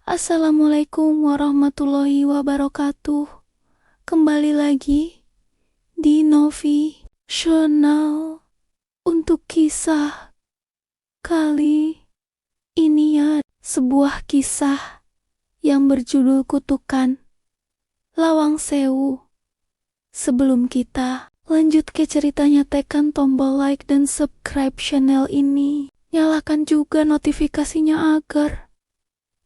Assalamualaikum warahmatullahi wabarakatuh. Kembali lagi di Novi Journal untuk kisah kali ini ya, sebuah kisah yang berjudul Kutukan Lawang Sewu. Sebelum kita lanjut ke ceritanya, tekan tombol like dan subscribe channel ini. Nyalakan juga notifikasinya agar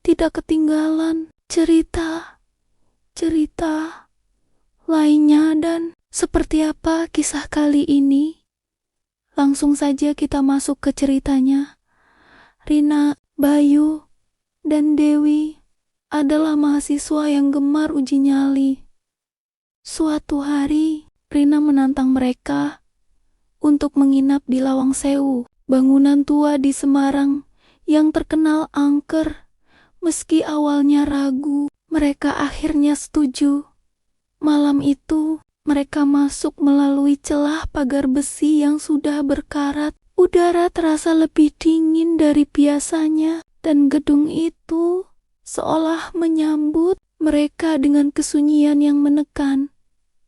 tidak ketinggalan cerita lainnya. Dan seperti apa kisah kali ini? Langsung saja kita masuk ke ceritanya. Rina, Bayu, dan Dewi adalah mahasiswa yang gemar uji nyali. Suatu hari, Rina menantang mereka untuk menginap di Lawang Sewu, bangunan tua di Semarang yang terkenal angker. Meski awalnya ragu, mereka akhirnya setuju. Malam itu, mereka masuk melalui celah pagar besi yang sudah berkarat. Udara terasa lebih dingin dari biasanya, dan gedung itu seolah menyambut mereka dengan kesunyian yang menekan.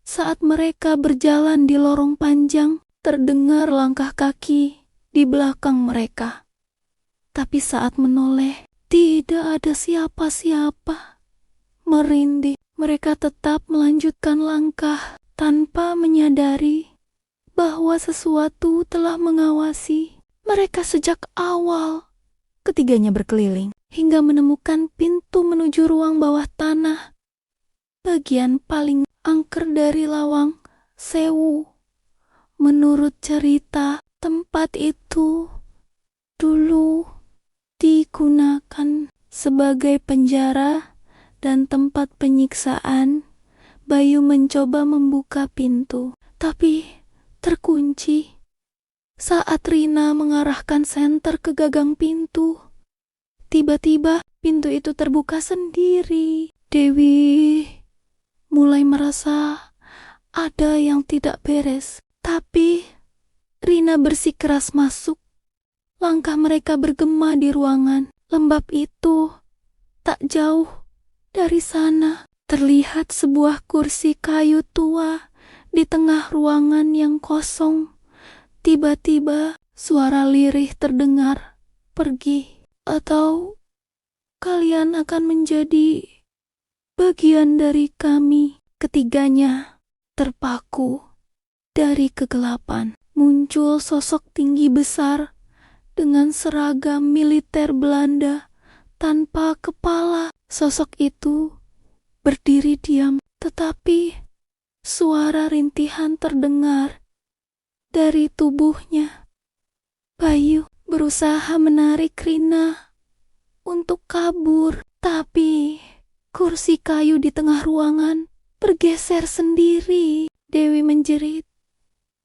Saat mereka berjalan di lorong panjang, terdengar langkah kaki di belakang mereka. Tapi saat menoleh, tidak ada siapa-siapa. Merinding, mereka tetap melanjutkan langkah tanpa menyadari bahwa sesuatu telah mengawasi mereka sejak awal. Ketiganya berkeliling hingga menemukan pintu menuju ruang bawah tanah, bagian paling angker dari Lawang Sewu. Menurut cerita, tempat itu dulu digunakan sebagai penjara dan tempat penyiksaan. Bayu mencoba membuka pintu, tapi terkunci. Saat Rina mengarahkan senter ke gagang pintu, tiba-tiba pintu itu terbuka sendiri. Dewi mulai merasa ada yang tidak beres, tapi Rina bersikeras masuk. Langkah mereka bergema di ruangan lembab itu. Tak jauh dari sana, terlihat sebuah kursi kayu tua di tengah ruangan yang kosong. Tiba-tiba, suara lirih terdengar, "Pergi, atau kalian akan menjadi bagian dari kami." Ketiganya terpaku. Dari kegelapan, muncul sosok tinggi besar dengan seragam militer Belanda tanpa kepala. Sosok itu berdiri diam, tetapi suara rintihan terdengar dari tubuhnya. Bayu berusaha menarik Rina untuk kabur, tapi kursi kayu di tengah ruangan bergeser sendiri. Dewi menjerit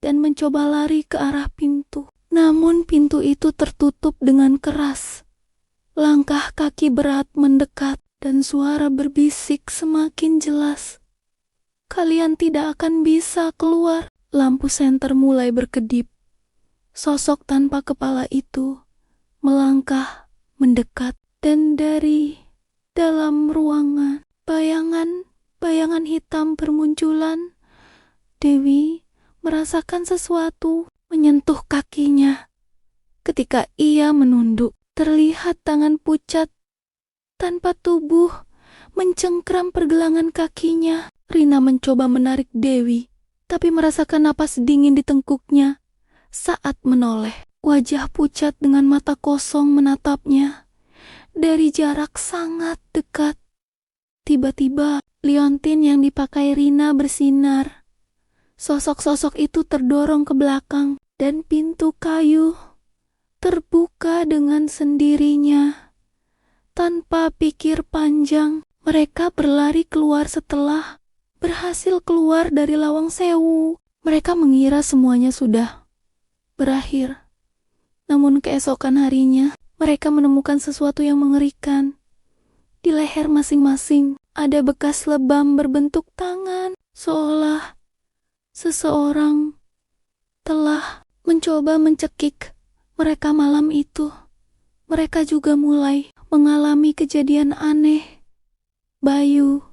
dan mencoba lari ke arah pintu. Namun pintu itu tertutup dengan keras. Langkah kaki berat mendekat dan suara berbisik semakin jelas. "Kalian tidak akan bisa keluar." Lampu senter mulai berkedip. Sosok tanpa kepala itu melangkah mendekat, dan dari dalam ruangan bayangan hitam bermunculan. Dewi merasakan sesuatu menyentuh kakinya. Ketika ia menunduk, terlihat tangan pucat tanpa tubuh mencengkram pergelangan kakinya. Rina mencoba menarik Dewi, tapi merasakan napas dingin di tengkuknya. Saat menoleh, wajah pucat dengan mata kosong menatapnya dari jarak sangat dekat. Tiba-tiba, liontin yang dipakai Rina bersinar. Sosok-sosok itu terdorong ke belakang, dan pintu kayu terbuka dengan sendirinya. Tanpa pikir panjang, mereka berlari keluar. Setelah berhasil keluar dari Lawang Sewu, mereka mengira semuanya sudah berakhir. Namun keesokan harinya, mereka menemukan sesuatu yang mengerikan. Di leher masing-masing ada bekas lebam berbentuk tangan, seolah seseorang telah mencoba mencekik mereka malam itu. Mereka juga mulai mengalami kejadian aneh. Bayu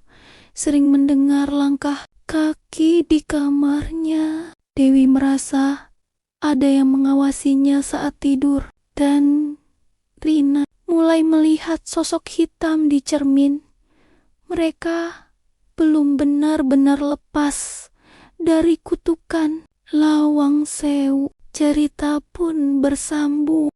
sering mendengar langkah kaki di kamarnya. Dewi merasa ada yang mengawasinya saat tidur, dan Rina mulai melihat sosok hitam di cermin. Mereka belum benar-benar lepas dari kutukan Lawang Sewu. Cerita pun bersambung.